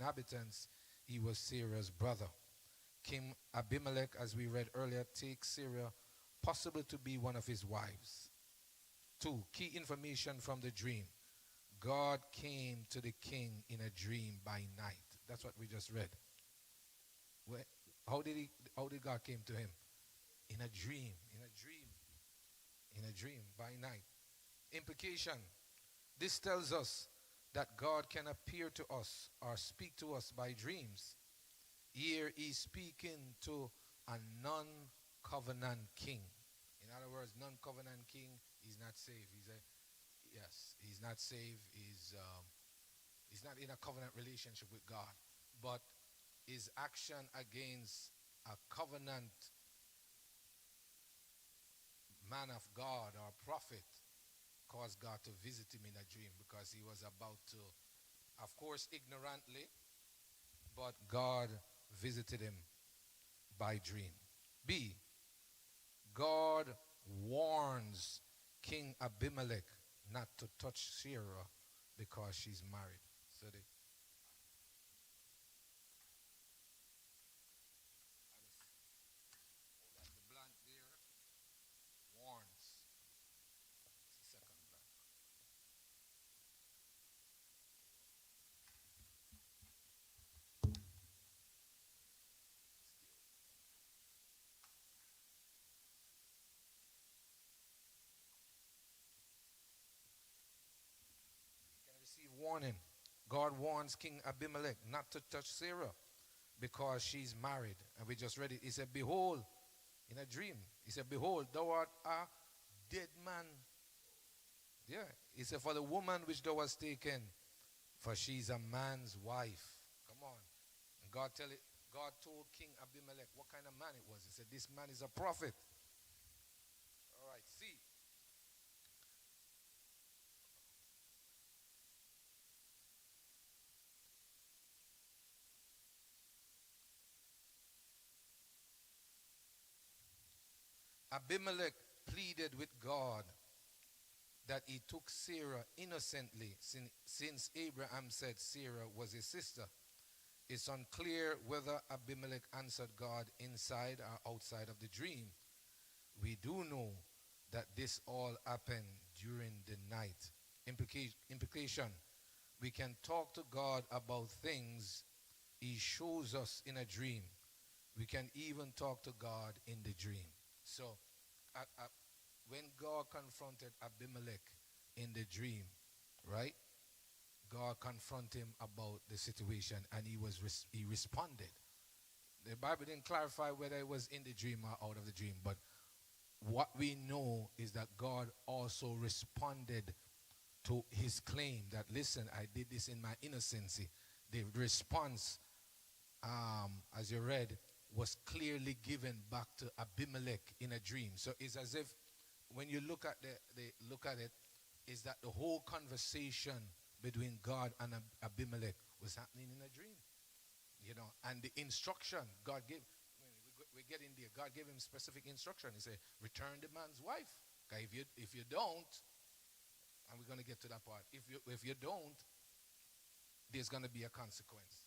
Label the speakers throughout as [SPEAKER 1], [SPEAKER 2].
[SPEAKER 1] inhabitants, he was Sarah's brother. King Abimelech, as we read earlier, takes Sarah, possible to be one of his wives. 2. Key information from the dream. God came to the king in a dream by night. That's what we just read. How did God came to him? In a dream, by night. Implication. This tells us that God can appear to us or speak to us by dreams. Here he's speaking to a non-covenant king. In other words, non-covenant king is not saved. He's not saved. He's not in a covenant relationship with God. But his action against a covenant man of God or prophet caused God to visit him in a dream, because he was about to, of course, ignorantly, but God visited him by dream. B, God warns King Abimelech not to touch Sarah because she's married. So the blank there warns. It's the second blank. Warning. God warns King Abimelech not to touch Sarah because she's married. And we just read it. He said, behold, in a dream, he said, behold, thou art a dead man. Yeah. He said, for the woman which thou hast taken, for she's a man's wife. Come on. And God told King Abimelech what kind of man it was. He said, this man is a prophet. All right, see. Abimelech pleaded with God that he took Sarah innocently, since Abraham said Sarah was his sister. It's unclear whether Abimelech answered God inside or outside of the dream. We do know that this all happened during the night. Implication. We can talk to God about things he shows us in a dream. We can even talk to God in the dream. So, when God confronted Abimelech in the dream, right? God confronted him about the situation, and he responded. The Bible didn't clarify whether it was in the dream or out of the dream, but what we know is that God also responded to his claim that, listen, I did this in my innocency. The response, as you read, was clearly given back to Abimelech in a dream. So it's as if when you look at it, is that the whole conversation between God and Abimelech was happening in a dream. You know, and the instruction God gave, we get in there, God gave him specific instruction. He said, return the man's wife. Okay, if you don't, and we're going to get to that part, if you don't, there's going to be a consequence.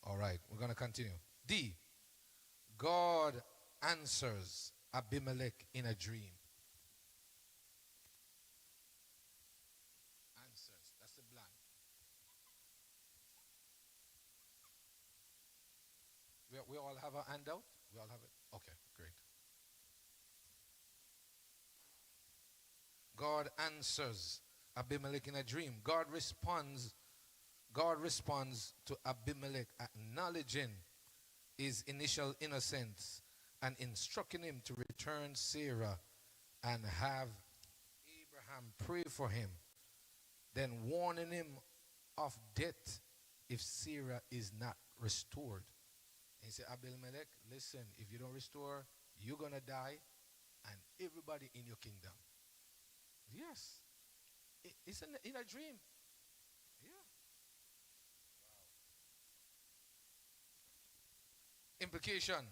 [SPEAKER 1] All right, we're going to continue. D, God answers Abimelech in a dream. Answers, that's the blank. We all have a handout? We all have it? Okay, great. God answers Abimelech in a dream. God responds to Abimelech, acknowledging his initial innocence and instructing him to return Sarah and have Abraham pray for him, then warning him of death if Sarah is not restored. He said, Abimelech, listen, if you don't restore, you're going to die and everybody in your kingdom. Yes. It's in a dream. Yeah. Implication: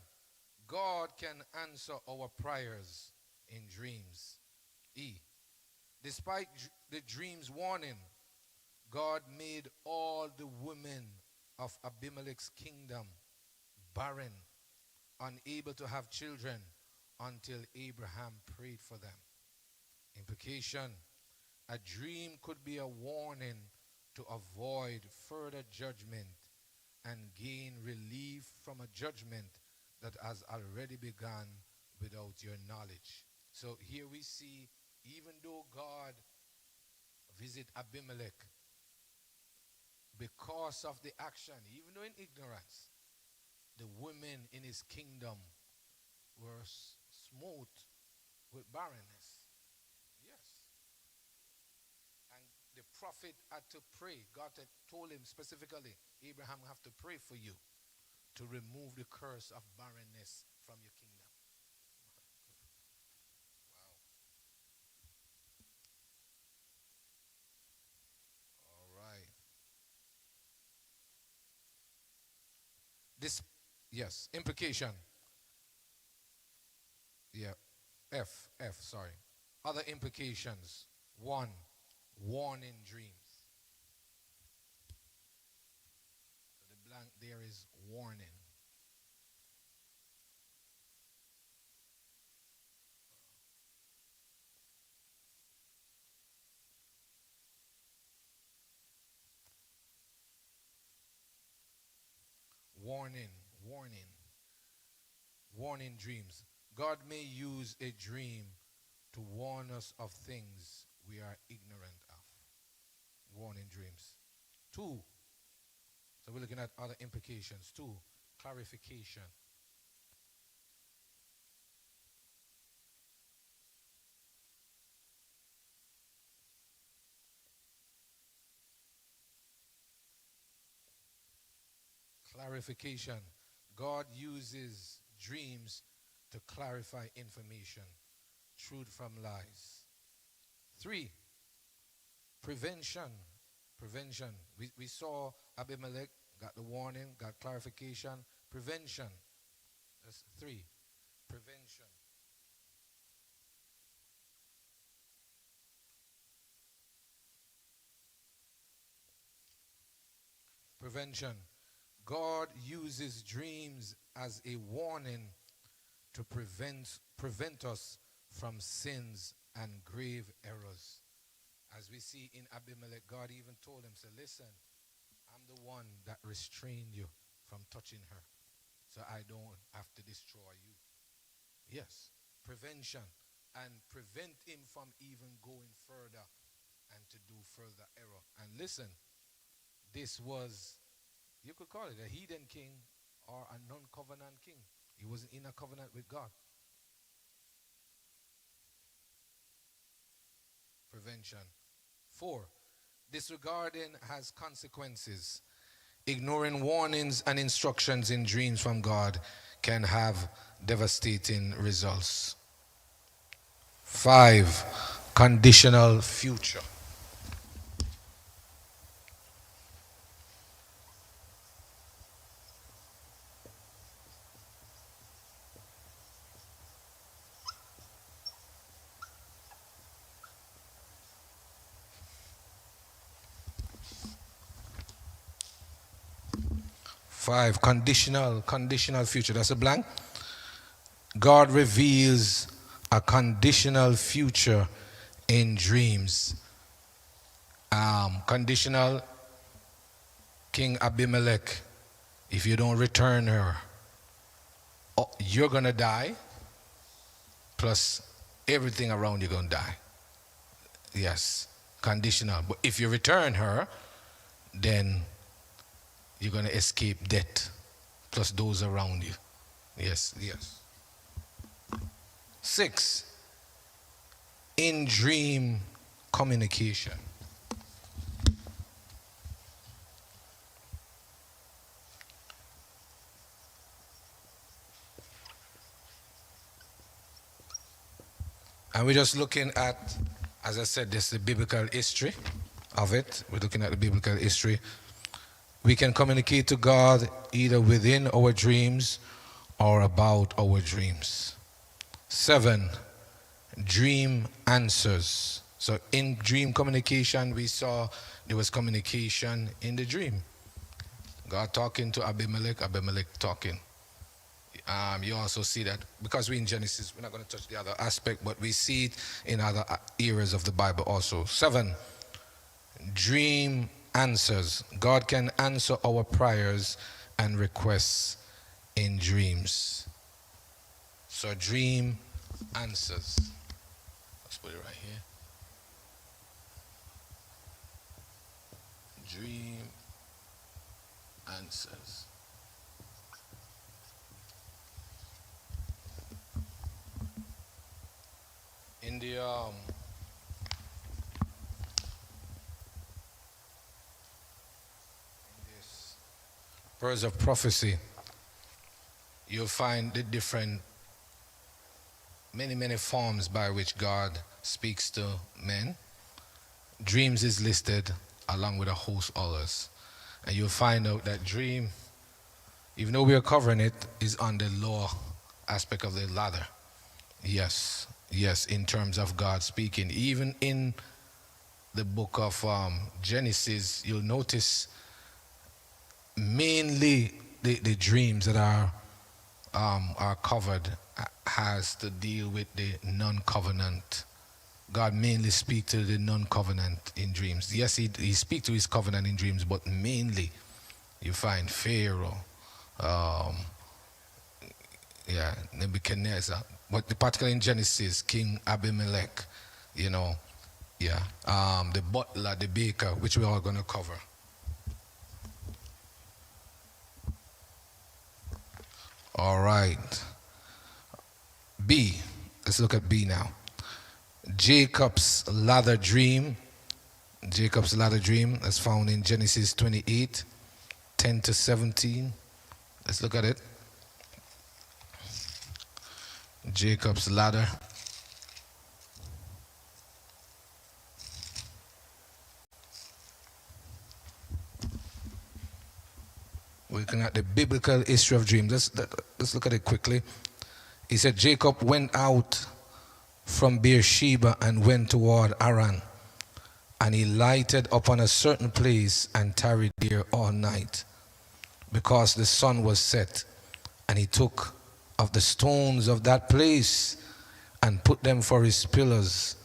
[SPEAKER 1] God can answer our prayers in dreams. E. Despite the dream's warning, God made all the women of Abimelech's kingdom barren, unable to have children until Abraham prayed for them. Implication: a dream could be a warning to avoid further judgment and gain relief from a judgment that has already begun without your knowledge. So here we see, even though God visit Abimelech, because of the action, even though in ignorance, the women in his kingdom were smote with barrenness. Yes. And the prophet had to pray. God had told him specifically, Abraham have to pray for you to remove the curse of barrenness from your kingdom. Wow. All right. This, yes, implication. Yeah, sorry. Other implications. One, warning dreams. So the blank there is warning. Warning dreams. God may use a dream to warn us of things we are ignorant of. Warning dreams. 2. So we're looking at other implications. 2. Clarification. Clarification. God uses dreams to clarify information, truth from lies. 3. Prevention. We saw Abimelech, got the warning, got clarification. Prevention. That's 3. Prevention. Prevention. God uses dreams as a warning to prevent us from sins and grave errors. As we see in Abimelech, God even told him, say, listen, I'm the one that restrained you from touching her, so I don't have to destroy you. Yes, prevention, and prevent him from even going further and to do further error. And listen, this was, you could call it a heathen king or a non-covenant king. He wasn't in a covenant with God. Prevention. 4. Disregarding has consequences. Ignoring warnings and instructions in dreams from God can have devastating results. 5. Conditional future. Five, conditional future. That's a blank. God reveals a conditional future in dreams. Conditional, King Abimelech, if you don't return her, you're going to die, plus everything around you're going to die. Yes, conditional. But if you return her, then you're going to escape death, plus those around you. Yes. 6, in dream communication. And we're just looking at, as I said, this is the biblical history of it. We're looking at the biblical history. We can communicate to God either within our dreams or about our dreams. 7, dream answers. So in dream communication, we saw there was communication in the dream. God talking to Abimelech, Abimelech talking. You also see that, because we're in Genesis, we're not going to touch the other aspect, but we see it in other areas of the Bible also. 7, dream answers. God can answer our prayers and requests in dreams. So dream answers. Let's put it right here. Dream answers. In the this words of prophecy, you'll find the different many forms by which God speaks to men. Dreams is listed along with a host others, and you'll find out that dream, even though we are covering it, is on the lower aspect of the ladder. Yes, in terms of God speaking. Even in the book of Genesis, you'll notice mainly the dreams that are covered has to deal with the non-covenant. God mainly speaks to the non-covenant in dreams. Yes, he speaks to his covenant in dreams, but mainly you find Pharaoh, Nebuchadnezzar, but particularly in Genesis, King Abimelech, the butler, the baker, which we're all going to cover. All right. B. Let's look at B now. Jacob's ladder dream. Jacob's ladder dream is found in Genesis 28, 10 to 17. Let's look at it. Jacob's ladder. We're looking at the biblical history of dreams. Let's look at it quickly. He said Jacob went out from Beersheba and went toward Haran, and he lighted upon a certain place and tarried there all night, because the sun was set. And he took of the stones of that place and put them for his pillars,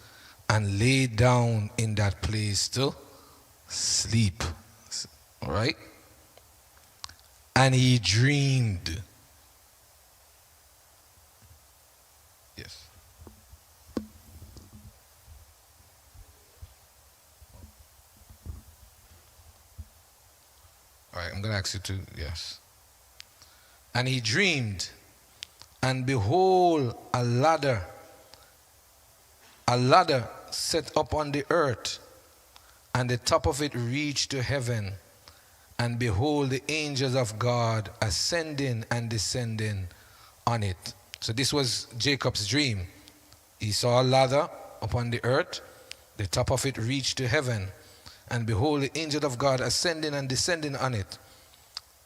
[SPEAKER 1] and lay down in that place to sleep. All right? And he dreamed. Yes. All right, I'm going to ask you to, yes. And he dreamed, and behold, a ladder set up on the earth, and the top of it reached to heaven. And behold, the angels of God ascending and descending on it. So this was Jacob's dream. He saw a ladder upon the earth, the top of it reached to heaven, and behold, the angel of God ascending and descending on it.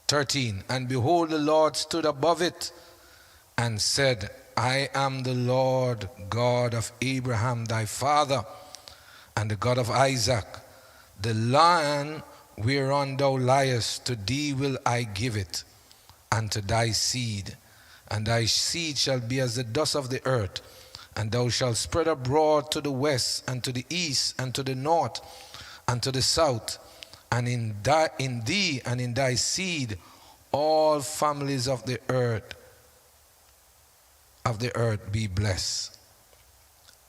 [SPEAKER 1] 13, and behold, the Lord stood above it and said, I am the Lord God of Abraham thy father, and the God of Isaac. The land whereon thou liest, to thee will I give it, and to thy seed. And thy seed shall be as the dust of the earth, and thou shalt spread abroad to the west, and to the east, and to the north, and to the south. And in thee and in thy seed all families of the earth be blessed.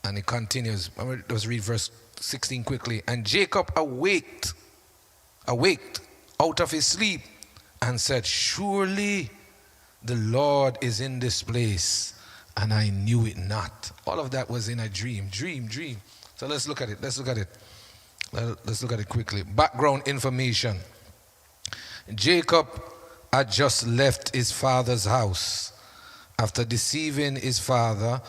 [SPEAKER 1] And it continues. Let's read verse 16 quickly. And Jacob awaked out of his sleep and said, surely the Lord is in this place, and I knew it not. All of that was in a dream. So let's look at it. Let's look at it quickly. Background information. Jacob had just left his father's house after deceiving his father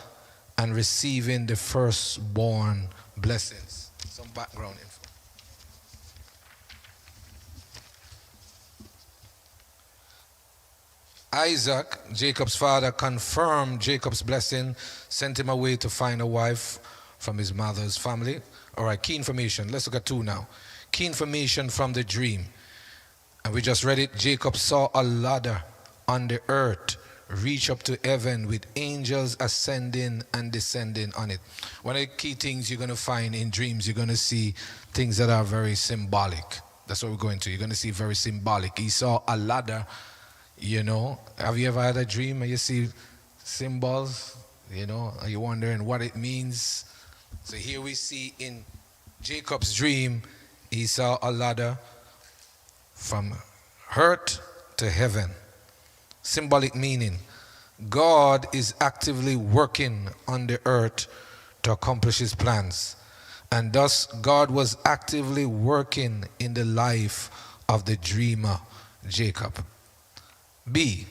[SPEAKER 1] and receiving the firstborn blessings. Some background info. Isaac, Jacob's father, confirmed Jacob's blessing, sent him away to find a wife from his mother's family. All right, key information. Let's look at 2 now. Key information from the dream. And we just read it. Jacob saw a ladder on the earth reach up to heaven with angels ascending and descending on it. One of the key things you're going to find in dreams, you're going to see things that are very symbolic. That's what we're going to. You're going to see very symbolic. He saw a ladder, you know. Have you ever had a dream and you see symbols, you know, and you're wondering what it means? So here we see in Jacob's dream, he saw a ladder from earth to heaven. Symbolic meaning. God is actively working on the earth to accomplish his plans. And thus, God was actively working in the life of the dreamer, Jacob. B,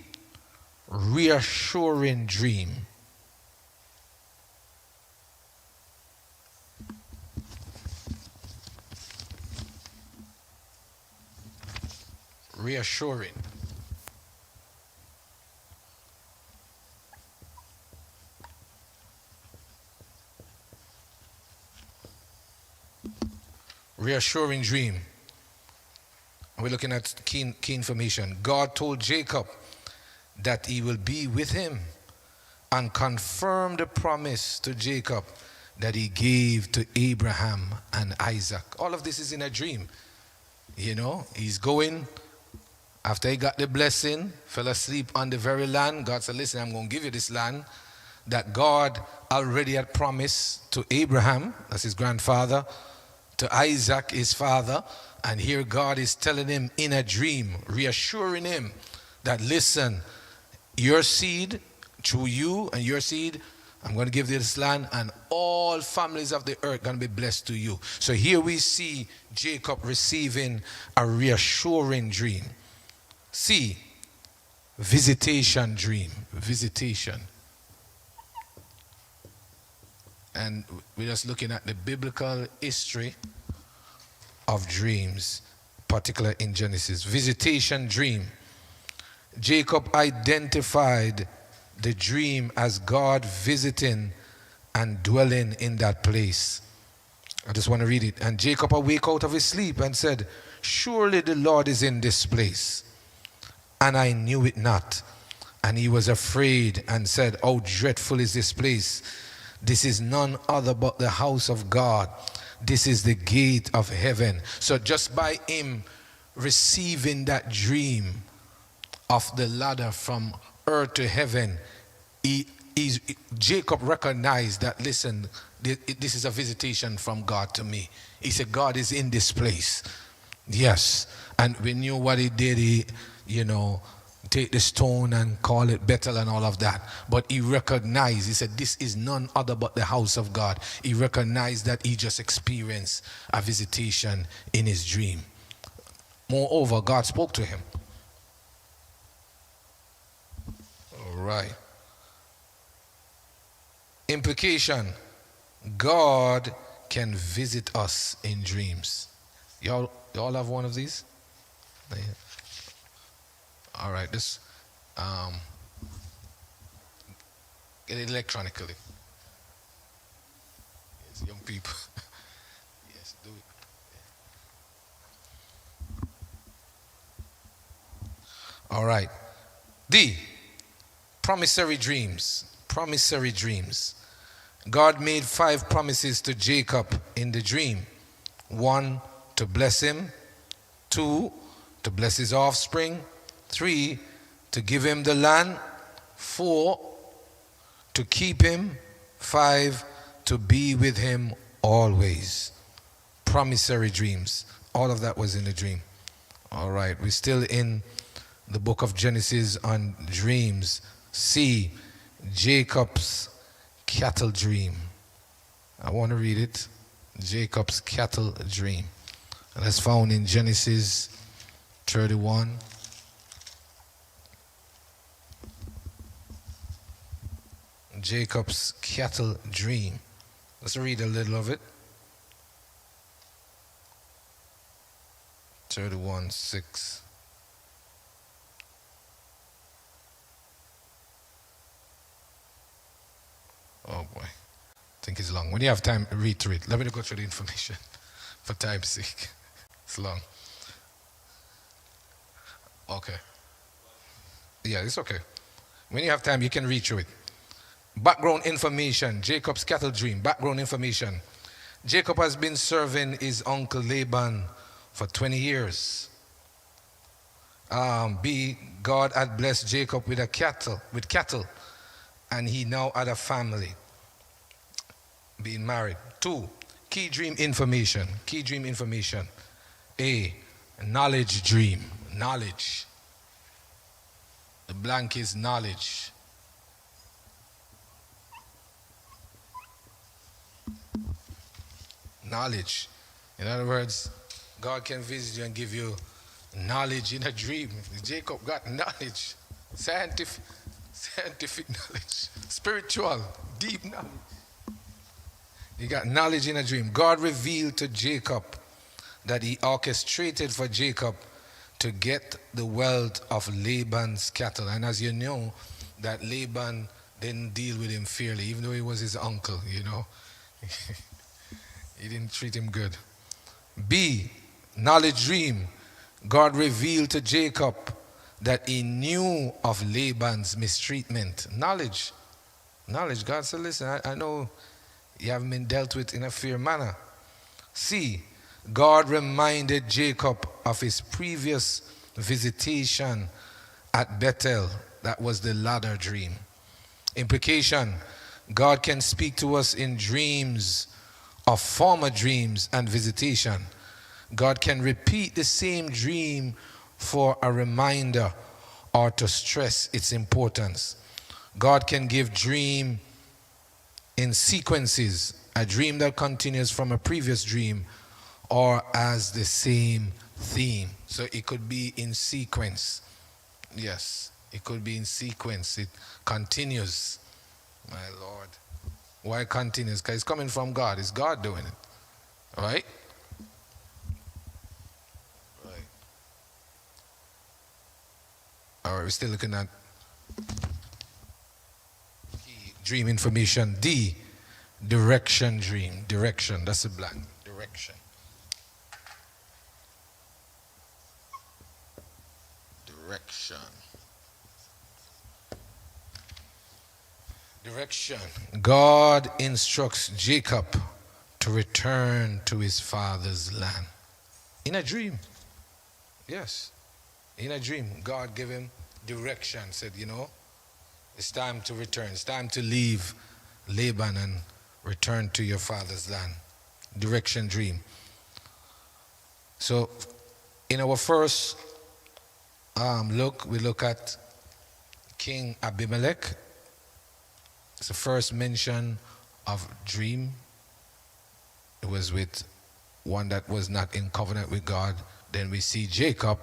[SPEAKER 1] reassuring dream. Reassuring. Reassuring dream. We're looking at key information. God told Jacob that he will be with him and confirmed the promise to Jacob that he gave to Abraham and Isaac. All of this is in a dream. You know, he's going, after he got the blessing, fell asleep on the very land. God said, listen, I'm going to give you this land that God already had promised to Abraham, that's his grandfather, to Isaac, his father. And here God is telling him in a dream, reassuring him that, listen, your seed, through you and your seed, I'm going to give you this land, and all families of the earth are going to be blessed to you. So here we see Jacob receiving a reassuring dream. C, visitation dream. Visitation. And we're just looking at the biblical history of dreams, particularly in Genesis. Visitation dream. Jacob identified the dream as God visiting and dwelling in that place. I just want to read it. And Jacob awake out of his sleep and said, surely the Lord is in this place, and I knew it not. And he was afraid and said, how dreadful is this place? This is none other but the house of God. This is the gate of heaven. So just by him receiving that dream of the ladder from earth to heaven, Jacob recognized that, listen, this is a visitation from God to me. He said, God is in this place. Yes. And we knew what he did. He, take the stone and call it Bethel and all of that. But he recognized, he said, this is none other but the house of God. He recognized that he just experienced a visitation in his dream. Moreover, God spoke to him. All right. Implication: God can visit us in dreams. Y'all have one of these? Yeah. All right, this get it electronically. Yes, young people. Yes, do it. Yeah. All right. D, promissory dreams. Promissory dreams. God made 5 promises to Jacob in the dream. 1, to bless him. 2, to bless his offspring. 3, to give him the land. 4, to keep him. 5, to be with him always. Promissory dreams. All of that was in the dream. All right, we're still in the book of Genesis on dreams. C, Jacob's cattle dream. I want to read it. Jacob's cattle dream. And that's found in Genesis 31. Jacob's cattle dream. Let's read a little of it. 31:6. Oh boy, I think it's long. When you have time, read through it. Let me go through the information for time's sake. It's long. Okay. Yeah, it's okay. When you have time, you can read through it. Background information, Jacob's cattle dream. Background information. Jacob has been serving his uncle Laban for 20 years. B, God had blessed Jacob with cattle, and he now had a family, being married. 2, key dream information. Key dream information. A, knowledge dream. Knowledge. The blank is knowledge. Knowledge. In other words, God can visit you and give you knowledge in a dream. Jacob got knowledge, scientific knowledge, spiritual, deep knowledge. He got knowledge in a dream. God revealed to Jacob that he orchestrated for Jacob to get the wealth of Laban's cattle. And as you know, that Laban didn't deal with him fairly, even though he was his uncle, you know. He didn't treat him good. B, knowledge dream. God revealed to Jacob that he knew of Laban's mistreatment. Knowledge. Knowledge. God said, listen, I know you haven't been dealt with in a fair manner. C, God reminded Jacob of his previous visitation at Bethel. That was the ladder dream. Implication, God can speak to us in dreams of former dreams and visitation. God can repeat the same dream for a reminder or to stress its importance. God can give dream in sequences, a dream that continues from a previous dream or as the same theme. So it could be in sequence. Yes, it could be in sequence. It continues. My Lord. Why continues? Because it's coming from God. It's God doing it. All right? All right, we're still looking at dream information. D, direction dream. Direction. That's a blank. Direction. Direction. Direction. God instructs Jacob to return to his father's land. In a dream. Yes. In a dream, God gave him direction. Said, you know, it's time to return. It's time to leave Laban and return to your father's land. Direction dream. So, in our first look, we look at King Abimelech. It's the first mention of dream. It was with one that was not in covenant with God. Then we see Jacob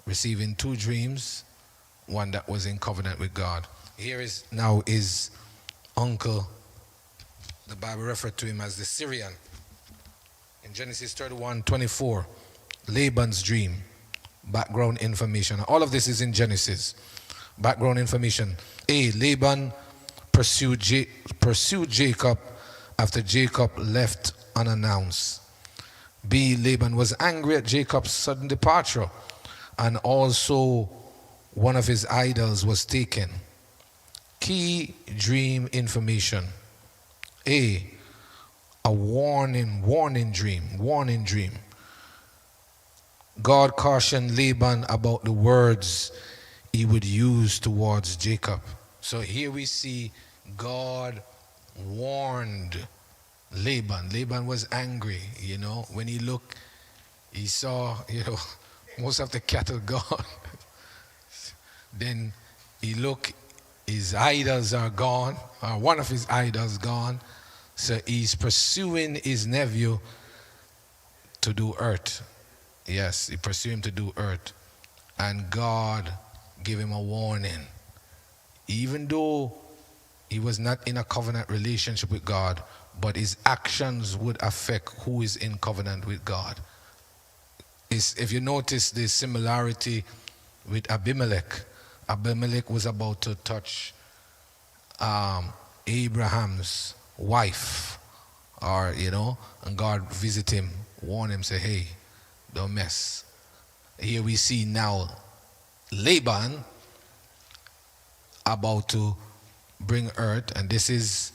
[SPEAKER 1] receiving 2 dreams, one that was in covenant with God. Here is now his uncle. The Bible referred to him as the Syrian. In Genesis 31:24, Laban's dream, background information. All of this is in Genesis. Background information. A, Laban pursued Jacob after Jacob left unannounced. B, Laban was angry at Jacob's sudden departure, and also one of his idols was taken. Key dream information. A warning dream. God cautioned Laban about the words he would use towards Jacob. So here we see God warned Laban. Laban was angry, you know. When he looked, he saw, you know, most of the cattle gone. Then he looked, his idols are gone, or one of his idols gone. So he's pursuing his nephew to do earth. Yes, he pursued him to do earth. And God gave him a warning. Even though he was not in a covenant relationship with God, but his actions would affect who is in covenant with God. If you notice the similarity with Abimelech, Abimelech was about to touch Abraham's wife, or and God visit him, warn him, say, hey, don't mess. Here we see now Laban about to bring earth, and this is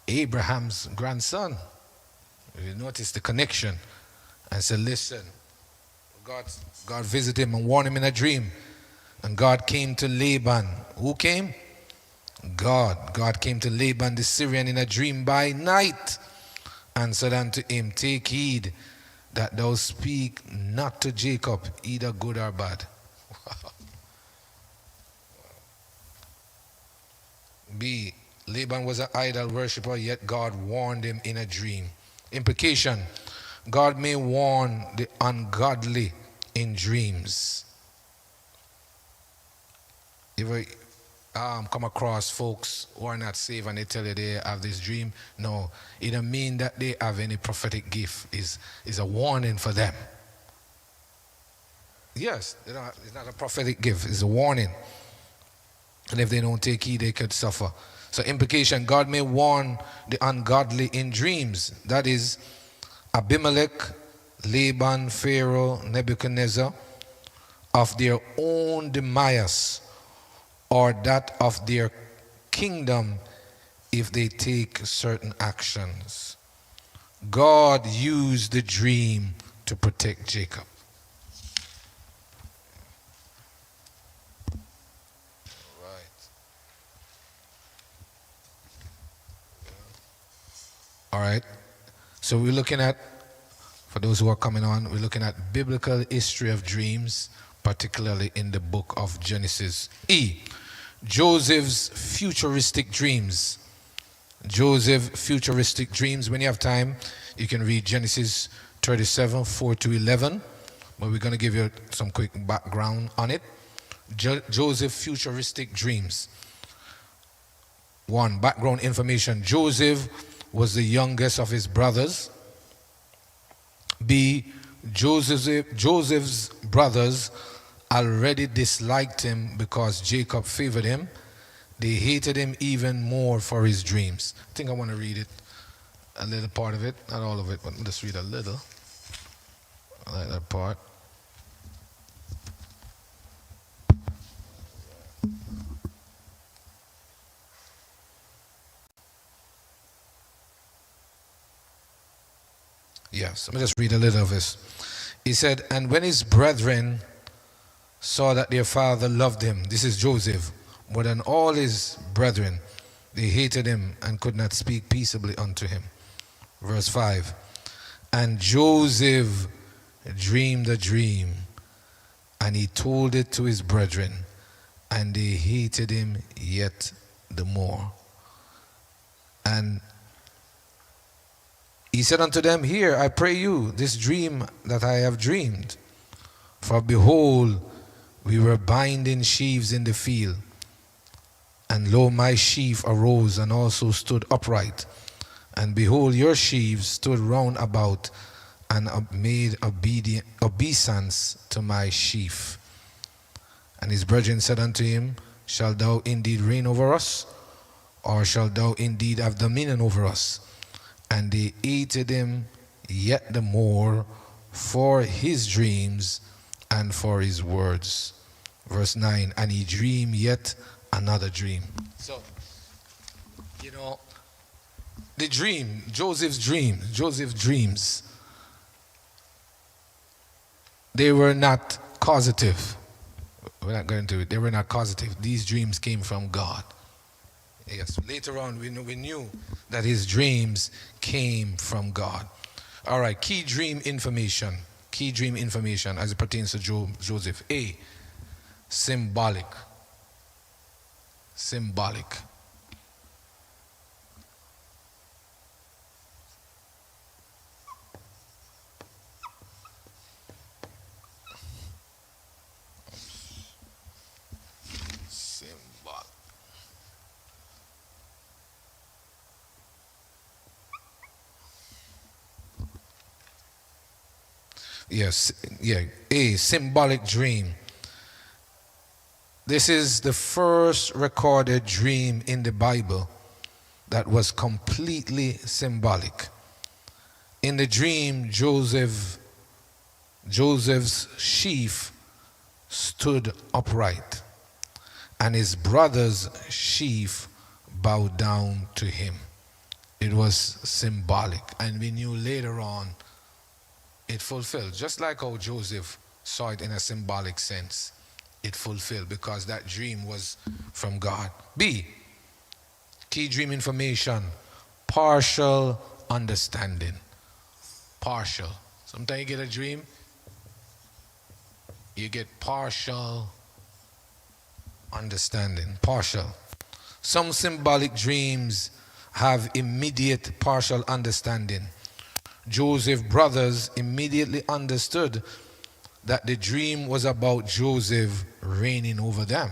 [SPEAKER 1] Abraham's grandson. You notice the connection, and said, listen, God visited him and warned him in a dream, and God came to Laban. Who came? God came to Laban the Syrian in a dream by night, and said unto him, take heed that thou speak not to Jacob, either good or bad. B. Laban was an idol worshiper, yet God warned him in a dream. Implication: God may warn the ungodly in dreams. You ever come across folks who are not saved and they tell you they have this dream? No, it don't mean that they have any prophetic gift. It's a warning for them. Yes, it's not a prophetic gift. It's a warning. And if they don't take heed, they could suffer. So implication: God may warn the ungodly in dreams. That is, Abimelech, Laban, Pharaoh, Nebuchadnezzar, of their own demise or that of their kingdom if they take certain actions. God used the dream to protect Jacob. All right. So we're looking at, for those who are coming on, we're looking at biblical history of dreams, particularly in the book of Genesis. E. Joseph's futuristic dreams. Joseph futuristic dreams. When you have time, you can read Genesis 37, 4 to 11. But we're going to give you some quick background on it. Joseph futuristic dreams. 1. Background information. Joseph was the youngest of his brothers. B. Joseph's brothers already disliked him because Jacob favored him. They hated him even more for his dreams. I think I want to read it, a little part of it, not all of it, but just read a little. I like that part. Yes, let me just read a little of this. He said, and when his brethren saw that their father loved him, this is Joseph, more than all his brethren, they hated him and could not speak peaceably unto him. Verse 5, and Joseph dreamed a dream, and he told it to his brethren, and they hated him yet the more. And he said unto them, hear, I pray you, this dream that I have dreamed. For behold, we were binding sheaves in the field, and lo, my sheaf arose and also stood upright. And behold, your sheaves stood round about and made obeisance to my sheaf. And his brethren said unto him, shalt thou indeed reign over us, or shalt thou indeed have dominion over us? And they hated him yet the more for his dreams and for his words. Verse 9, and he dreamed yet another dream. So, the dream, Joseph's dreams, they were not causative. We're not going to it. They were not causative. These dreams came from God. Yes, later on we knew that his dreams came from God. All right, key dream information as it pertains to Joseph. A, symbolic. Yes, yeah. A, symbolic dream. This is the first recorded dream in the Bible that was completely symbolic. In the dream, Joseph's sheaf stood upright, and his brother's sheaf bowed down to him. It was symbolic, and we knew later on it fulfilled. Just like how Joseph saw it in a symbolic sense, it fulfilled because that dream was from God. B, key dream information, partial understanding. Partial. Sometimes you get a dream, you get partial understanding. Partial. Some symbolic dreams have immediate partial understanding. Joseph's brothers immediately understood that the dream was about Joseph reigning over them.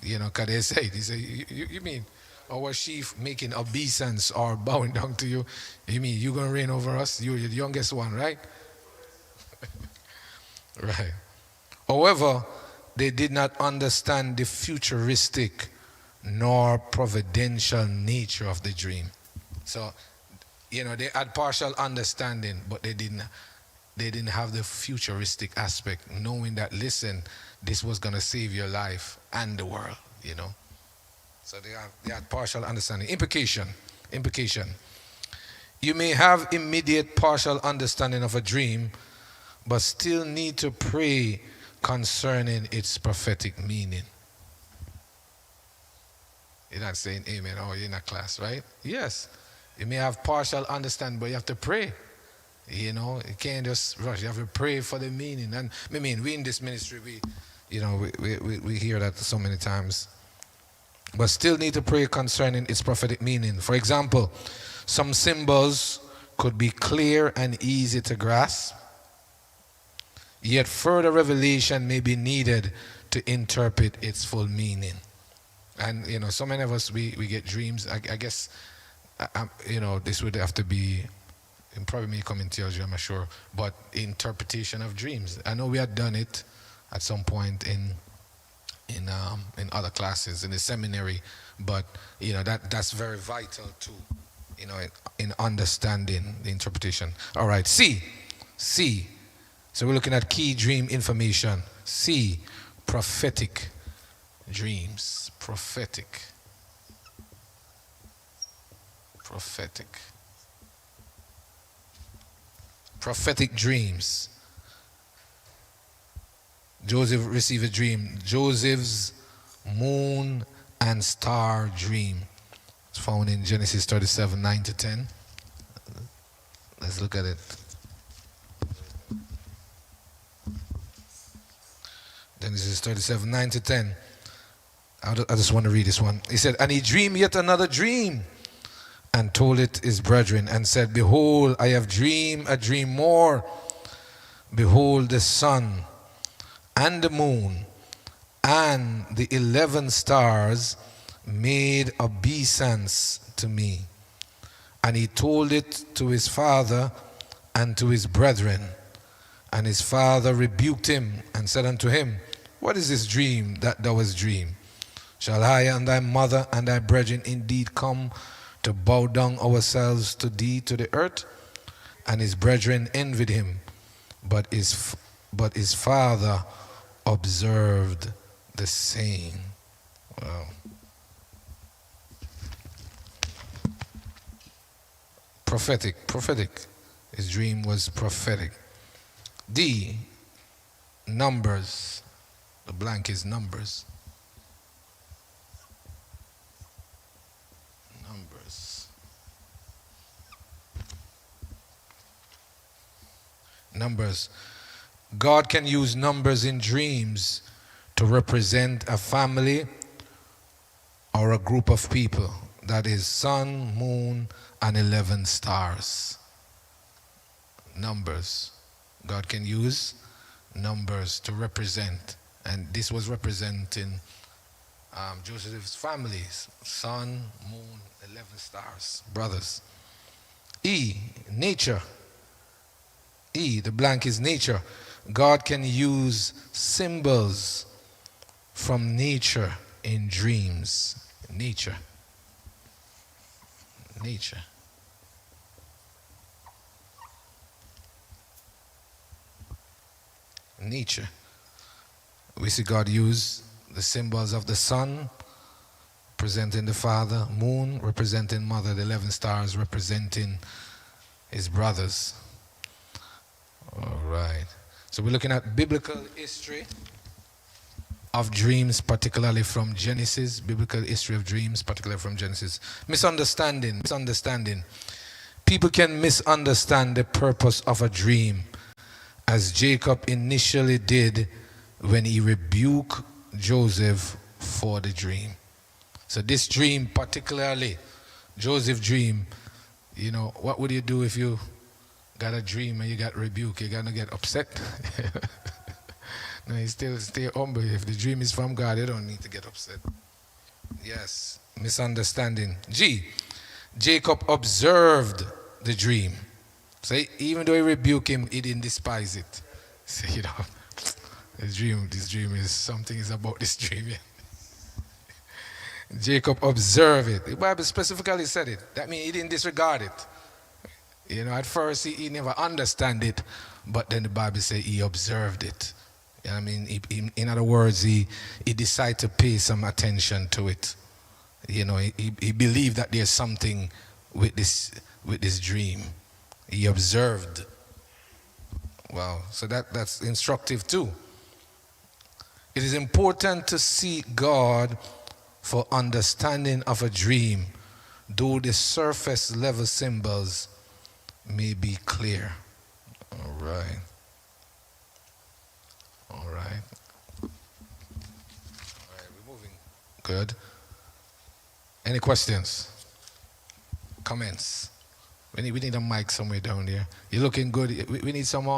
[SPEAKER 1] You know, because they said, you mean our sheaf making obeisance or bowing down to you? You mean you're going to reign over us? You're the youngest one, right? Right. However, they did not understand the futuristic nor providential nature of the dream. So, you know, they had partial understanding, but they didn't have the futuristic aspect, knowing that, listen, this was going to save your life and the world, you know. So they had partial understanding. Implication. You may have immediate partial understanding of a dream, but still need to pray concerning its prophetic meaning. You're not saying amen, oh, you're in a class, right? Yes. You may have partial understanding, but you have to pray. You know, you can't just rush. You have to pray for the meaning. And I mean, we in this ministry, we hear that so many times. But still need to pray concerning its prophetic meaning. For example, some symbols could be clear and easy to grasp, yet further revelation may be needed to interpret its full meaning. And, you know, so many of us, we get dreams. I guess, you know, this would have to be, it probably may come in theology, I'm not sure, but interpretation of dreams. I know we had done it at some point in other classes, in the seminary, but, you know, that's very vital too, you know, in understanding the interpretation. All right, C. So we're looking at key dream information. C, prophetic dreams. Prophetic dreams. Joseph received a dream. Joseph's moon and star dream. It's found in Genesis 37, 9 to 10. Let's look at it. Genesis 37, 9 to 10. I just want to read this one. He said, and he dreamed yet another dream, and told it his brethren, and said, behold, I have dreamed a dream more. Behold, the sun and the moon and the 11 stars made obeisance to me. And he told it to his father and to his brethren. And his father rebuked him and said unto him, what is this dream that thou hast dreamed? Shall I and thy mother and thy brethren indeed come to bow down ourselves to thee to the earth? And his brethren envied him, but his father observed the same. Wow. Prophetic. His dream was prophetic. D, numbers. The blank is numbers. Numbers. God can use numbers in dreams to represent a family or a group of people. That is sun, moon, and 11 stars. Numbers. God can use numbers to represent. And this was representing Joseph's families. Sun, moon, 11 stars. Brothers. E, nature. E, the blank is nature. God can use symbols from nature in dreams. Nature. Nature. Nature. We see God use the symbols of the sun, representing the Father, moon representing Mother, the 11 stars representing his brothers. All right. So we're looking at biblical history of dreams, particularly from Genesis. Biblical history of dreams, particularly from Genesis. Misunderstanding. People can misunderstand the purpose of a dream, as Jacob initially did when he rebuked Joseph for the dream. So this dream, particularly Joseph's dream, you know, what would you do if you got a dream and you got rebuked? You're gonna get upset. No, you still stay humble. If the dream is from God, you don't need to get upset. Yes, misunderstanding. G, Jacob observed the dream. So even though he rebuked him, he didn't despise it. So, you know, this dream is something is about this dream. Yeah. Jacob observed it. The Bible specifically said it. That means he didn't disregard it. You know, at first he never understand it, but then the Bible says he observed it. You know what I mean? In other words, he decided to pay some attention to it. You know, he believed that there's something with this dream. He observed. Wow, so that's instructive too. It is important to seek God for understanding of a dream, though the surface level symbols may be clear. All right. All right, we're moving. Good. Any questions? Comments? We need a mic somewhere down there. You're looking good. We need some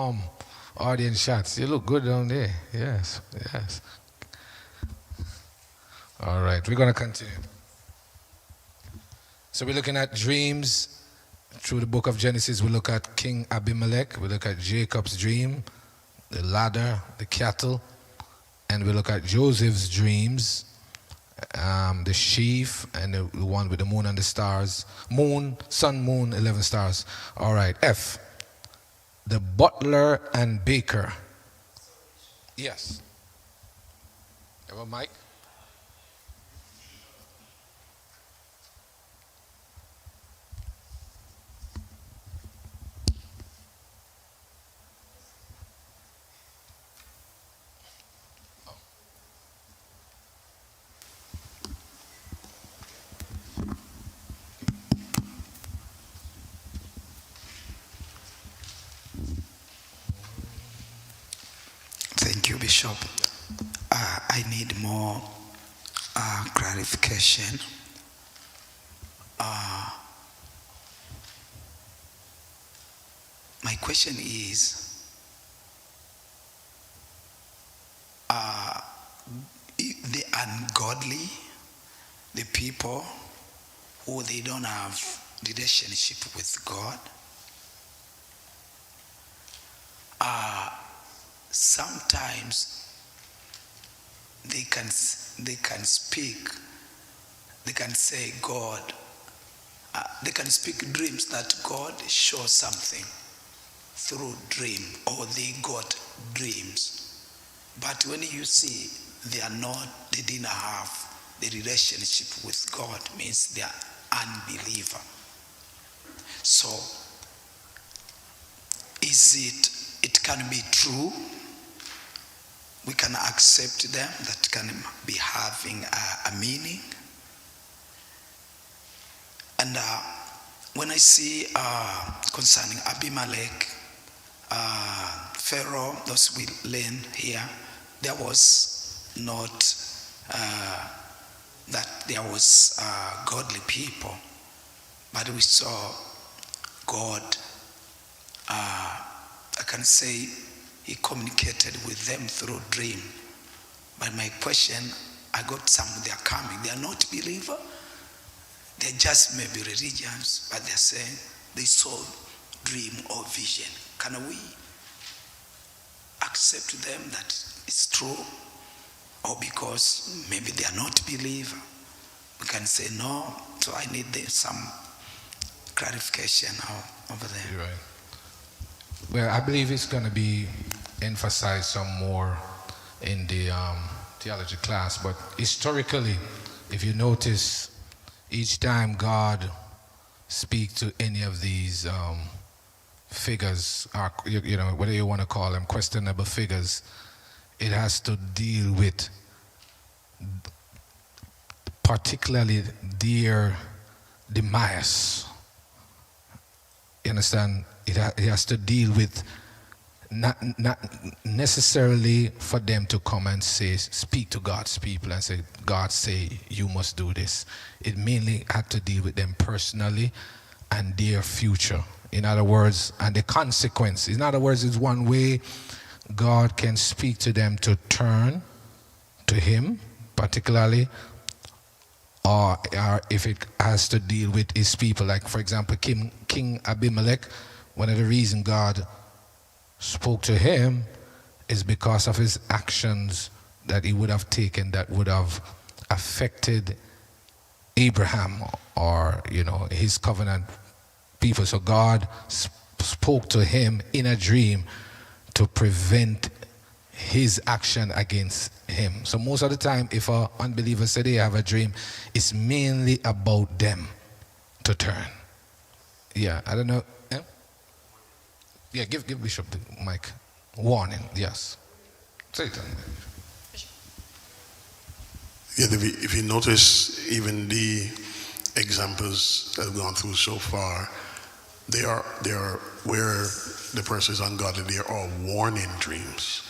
[SPEAKER 1] audience shots. You look good down there. Yes. All right, we're going to continue. So we're looking at dreams through the book of Genesis. We look at King Abimelech. We look at Jacob's dream, the ladder, the cattle. And we look at Joseph's dreams, the sheaf, and the one with the moon and the stars. Moon, sun, moon, 11 stars. All right, F, the butler and baker. Yes. Have a mic?
[SPEAKER 2] Thank you, Bishop. I need more clarification. My question is, the ungodly, the people who they don't have relationship with God, sometimes they can speak, they can say God, they can speak dreams that God shows something through dream, or they got dreams. But when you see they didn't have the relationship with God, means they are unbeliever. So it can be true, we can accept them, that can be having a meaning. And when I see concerning Abimelech, Pharaoh, those we learn here, there was not that there was godly people, but we saw God, I can say he communicated with them through dream. But my question, I got some, they are coming, they are not believer, they're just maybe religions, but they're saying they saw dream or vision. Can we accept them that it's true? or because maybe they are not believer. We can say no, so I need some clarification over there.
[SPEAKER 1] You're right. Well, I believe it's going to be emphasized some more in the theology class, but historically, if you notice, each time God speaks to any of these figures, or whatever you want to call them, questionable figures, it has to deal with particularly their demise. You understand? It has to deal with not necessarily for them to come and speak to God's people and say, God say you must do this. It mainly had to deal with them personally and their future. In other words, and the consequence. In other words, it's one way God can speak to them to turn to Him, particularly, or if it has to deal with His people. Like, for example, King Abimelech, one of the reasons God spoke to him is because of his actions that he would have taken that would have affected Abraham or his covenant people. So God spoke to him in a dream to prevent his action against him. So most of the time, if an unbeliever say they have a dream, it's mainly about them to turn. Yeah, I don't know. Yeah, give Bishop the mic. Warning, yes. Say it.
[SPEAKER 3] Yeah, if you notice, even the examples that we've gone through so far, they are where the person is ungodly. They are all warning dreams.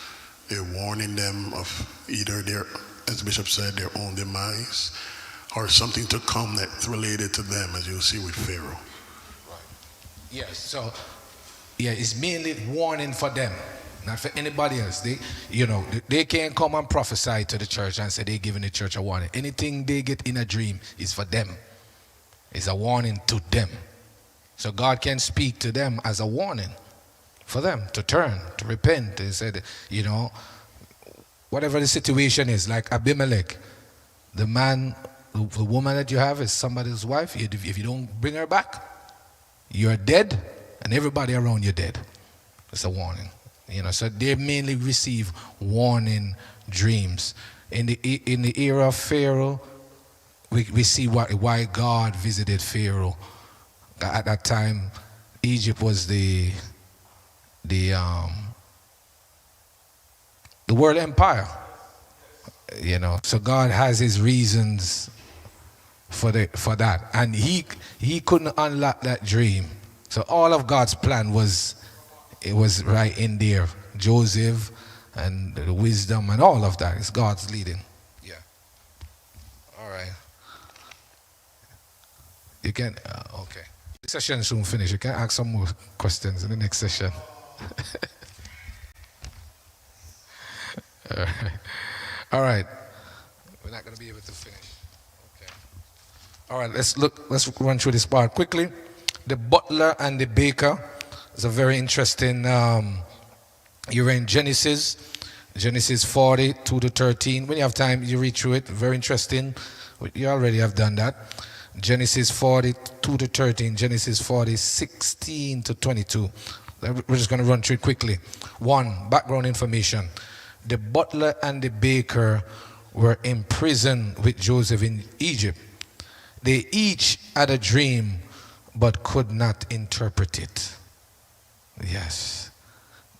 [SPEAKER 3] They're warning them of either their, as the Bishop said, their own demise, or something to come that's related to them, as you'll see with Pharaoh.
[SPEAKER 1] Right. Yes. So. Yeah, it's mainly warning for them, not for anybody else. They can't come and prophesy to the church and say they're giving the church a warning. Anything they get in a dream is for them. It's a warning to them. So God can speak to them as a warning for them to turn, to repent. He said, whatever the situation is, like Abimelech, the woman that you have is somebody's wife. If you don't bring her back, you're dead. And everybody around you dead. It's a warning. So they mainly receive warning dreams. In the era of Pharaoh, we see why God visited Pharaoh. At that time, Egypt was the world empire. So God has his reasons for that. And he couldn't unlock that dream. So all of God's plan was right in there. Joseph and the wisdom and all of that. It's God's leading. Yeah. All right. You can, okay. The session is soon finished. You can ask some more questions in the next session. All right. All right. We're not going to be able to finish. Okay. All right, let's run through this part quickly. The butler and the baker is a very interesting, you're in Genesis 40, 2 to 13. When you have time, you read through it. Very interesting. You already have done that. Genesis 40, 2 to 13. Genesis 40, 16 to 22. We're just going to run through it quickly. 1, background information. The butler and the baker were imprisoned with Joseph in Egypt. They each had a dream but could not interpret it. Yes,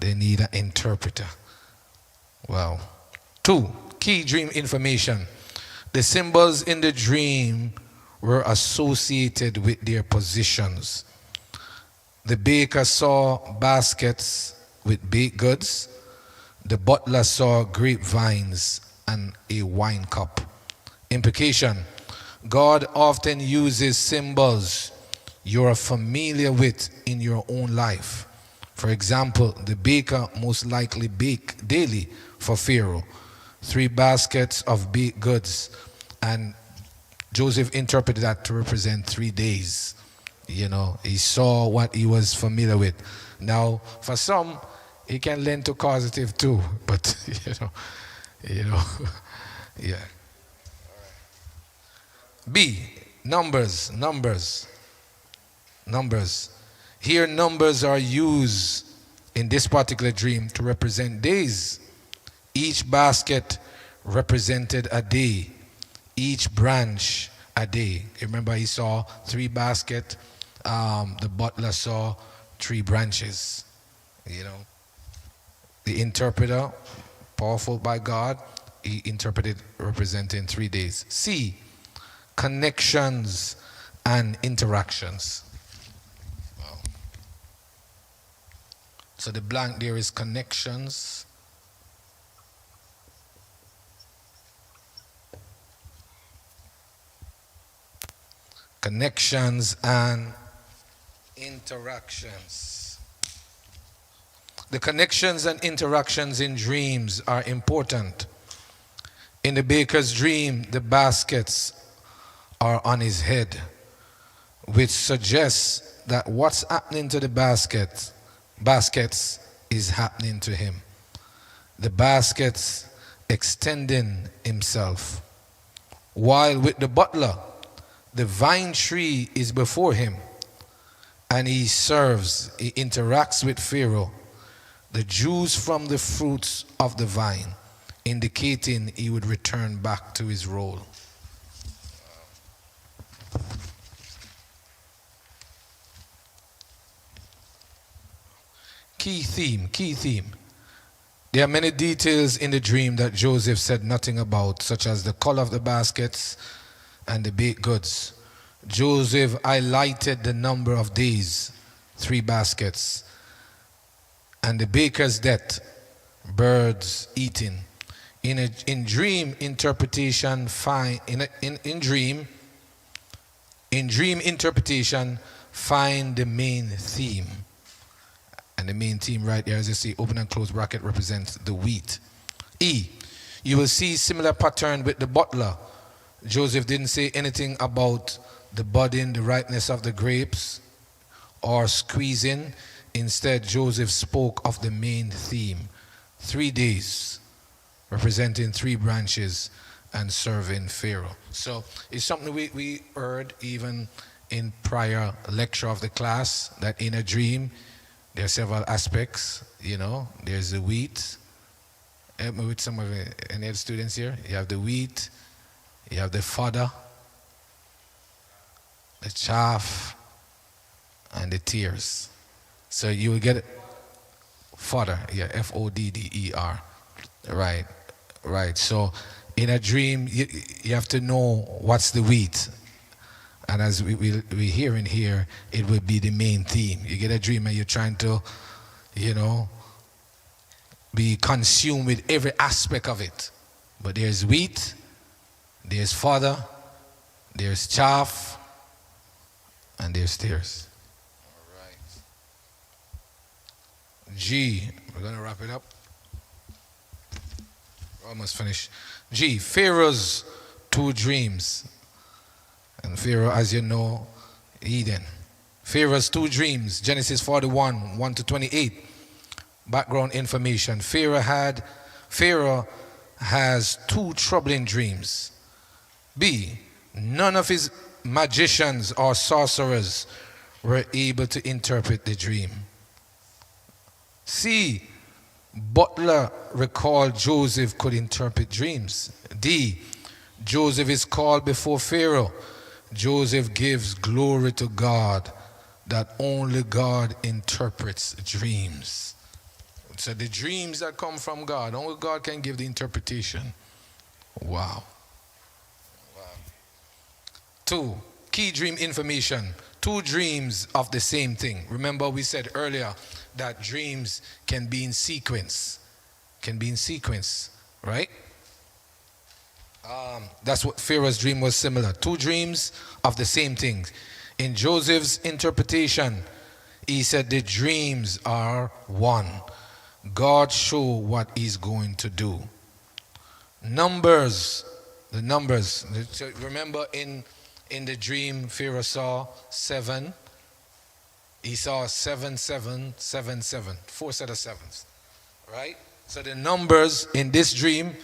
[SPEAKER 1] they need an interpreter. Well, 2, key dream information. The symbols in the dream were associated with their positions. The baker saw baskets with baked goods. The butler saw grapevines and a wine cup. Implication: God often uses symbols you're familiar with in your own life. For example, the baker most likely baked daily for Pharaoh 3 baskets of baked goods, and Joseph interpreted that to represent 3 days. He saw what he was familiar with. Now, for some, it can lend to causative too, but Yeah. B, numbers. Here, numbers are used in this particular dream to represent days. Each basket represented a day, each branch a day. You remember he saw 3 baskets, the butler saw 3 branches. You know, the interpreter, powerful by God, he interpreted representing 3 days. C, connections and interactions. Wow. So the blank there is connections. Connections and interactions. The connections and interactions in dreams are important. In the baker's dream, the baskets are on his head, which suggests that what's happening to the baskets is happening to him. The baskets extending himself. While with the butler, the vine tree is before him, and he interacts with Pharaoh, the juice from the fruits of the vine, indicating he would return back to his role. Key theme. There are many details in the dream that Joseph said nothing about, such as the color of the baskets and the baked goods. Joseph highlighted the number of days, 3 baskets, and the baker's death, birds eating. In dream interpretation, find the main theme. And the main theme right there, as you see, open and close bracket, represents the wheat. E, you will see similar pattern with the butler. Joseph didn't say anything about the budding, the ripeness of the grapes, or squeezing. Instead, Joseph spoke of the main theme. 3 days, representing 3 branches and serving Pharaoh. So it's something we heard even in prior lecture of the class, that in a dream, there are several aspects, you know. There's the wheat. Help me with some of any other students here. You have the wheat, you have the fodder, the chaff, and the tears. So you will get fodder, yeah, F-O-D-D-E-R. Right. So in a dream, you have to know what's the wheat. And as we hear in here, it will be the main theme. You get a dream and you're trying to, be consumed with every aspect of it. But there's wheat, there's fodder, there's chaff, and there's tears. All right. G, we're going to wrap it up. We're almost finished. G, Pharaoh's 2 dreams. And Pharaoh, as you know, Eden. Pharaoh's 2 dreams, Genesis 41, 1-28. Background information. Pharaoh has 2 troubling dreams. B, none of his magicians or sorcerers were able to interpret the dream. C, butler recalled Joseph could interpret dreams. D, Joseph is called before Pharaoh. Joseph gives glory to God that only God interprets dreams. So the dreams that come from God, only God can give the interpretation. Wow. 2, key dream information. 2 dreams of the same thing. Remember we said earlier that dreams can be in sequence. Right? That's what Pharaoh's dream was similar. 2 dreams of the same thing. In Joseph's interpretation, he said the dreams are one. God show what he's going to do. The numbers. So remember in the dream, Pharaoh saw 7. He saw 7, 7, 7, 7. 4 set of 7s. Right? So the numbers in this dream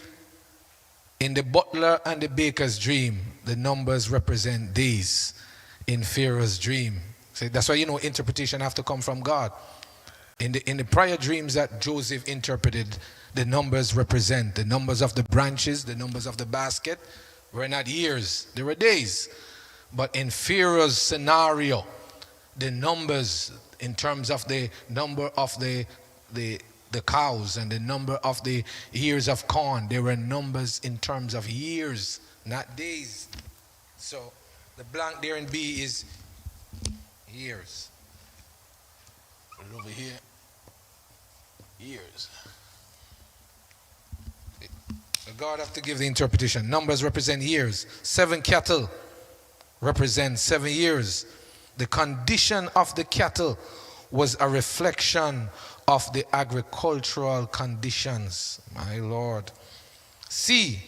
[SPEAKER 1] In the butler and the baker's dream, the numbers represent days. In Pharaoh's dream, so that's why interpretation have to come from God. In the prior dreams that Joseph interpreted, the numbers represent the numbers of the branches, the numbers of the basket were not years, they were days. But in Pharaoh's scenario, the numbers in terms of the number of the cows and the number of the ears of corn, they were numbers in terms of years, not days. So the blank there in B is years. Put it over here. Years. God have to give the interpretation. Numbers represent years. 7 cattle represent 7 years. The condition of the cattle was a reflection of the agricultural conditions. My Lord. C,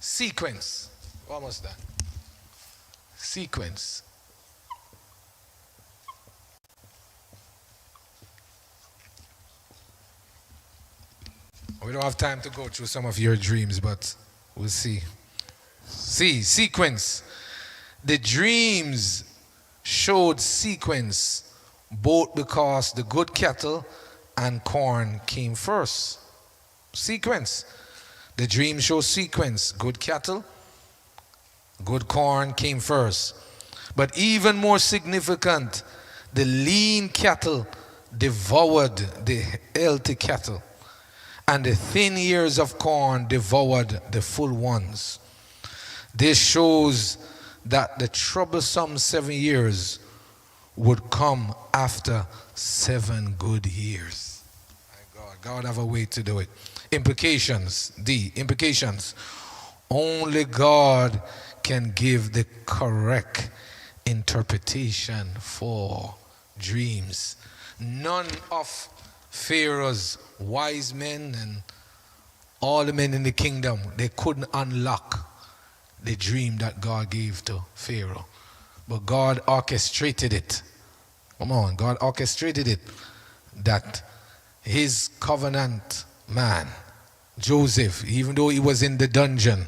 [SPEAKER 1] sequence. Almost done. Sequence. We don't have time to go through some of your dreams, but we'll see. C, sequence. The dreams showed sequence both because the good cattle and corn came first. Sequence. The dream shows sequence. Good cattle, good corn came first. But even more significant, the lean cattle devoured the healthy cattle, and the thin ears of corn devoured the full ones. This shows that the troublesome 7 years would come after 7 good years. My God, God have a way to do it. Implications, D, implications. Only God can give the correct interpretation for dreams. None of Pharaoh's wise men and all the men in the kingdom, they couldn't unlock the dream that God gave to Pharaoh. But God orchestrated it. Come on, God orchestrated it. That his covenant man, Joseph, even though he was in the dungeon,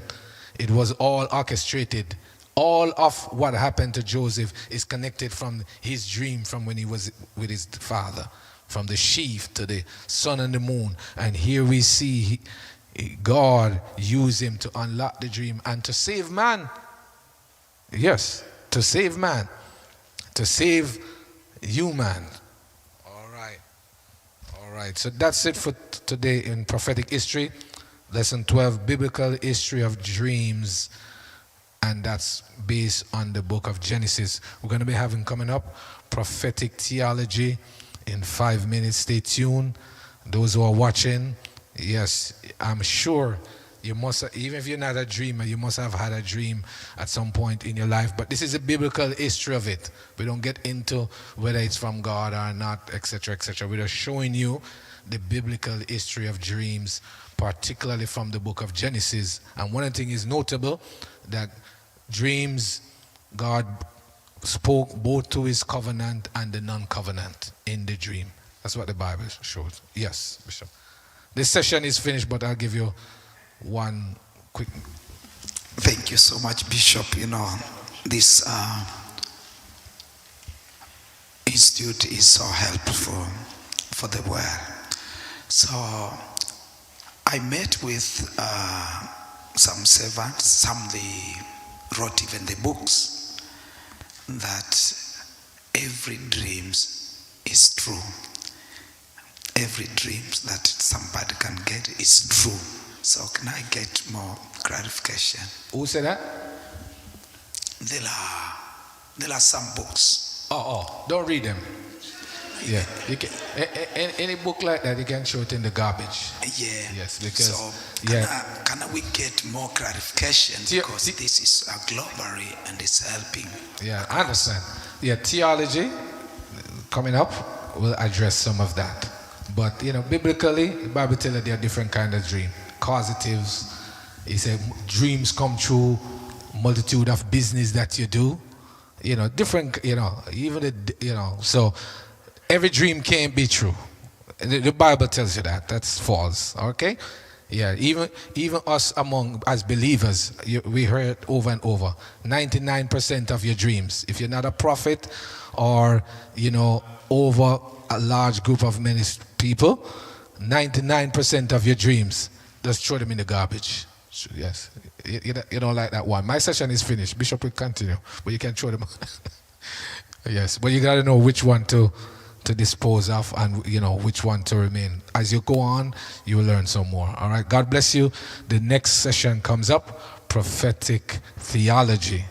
[SPEAKER 1] it was all orchestrated. All of what happened to Joseph is connected from his dream from when he was with his father. From the sheaf to the sun and the moon. And here we see God use him to unlock the dream and to save man. Yes, to save man. To save you, man. All right. All right. So that's it for today in prophetic history. Lesson 12, biblical history of dreams. And that's based on the book of Genesis. We're going to be having coming up prophetic theology in 5 minutes. Stay tuned. Those who are watching, yes, I'm sure you must, even if you're not a dreamer, you must have had a dream at some point in your life. But this is a biblical history of it. We don't get into whether it's from God or not, etc., etc. We're just showing you the biblical history of dreams, particularly from the book of Genesis. And one thing is notable, that dreams, God spoke both to his covenant and the non-covenant in the dream. That's what the Bible shows. Yes, Bishop. This session is finished, but I'll give you one quick.
[SPEAKER 2] Thank you so much, Bishop. This institute is so helpful for the world. So I met with some servants, some they wrote even the books, that every dreams is true. Every dreams that somebody can get is true. So can I get more clarification?
[SPEAKER 1] Who said that?
[SPEAKER 2] There are some books.
[SPEAKER 1] Don't read them. Yeah, you can, any book like that, you can throw it in the garbage.
[SPEAKER 2] Yeah.
[SPEAKER 1] Yes, because
[SPEAKER 2] so can we get more clarification, because this is a globally and it's helping.
[SPEAKER 1] Yeah, I understand. Yeah, theology coming up will address some of that. But biblically, the Bible tells you there are different kinds of dreams. Causatives, it says dreams come true, multitude of business that you do. Different, so every dream can't be true. The Bible tells you that. That's false, okay? Yeah, even us among as believers, we heard it over and over. 99% of your dreams, if you're not a prophet or over a large group of many people, 99% of your dreams, just throw them in the garbage. Yes, you don't like that one. My session is finished. Bishop will continue, but you can throw them. Yes, but you got to know which one to dispose of and which one to remain. As you go on, you will learn some more. All right, God bless you. The next session comes up, prophetic theology.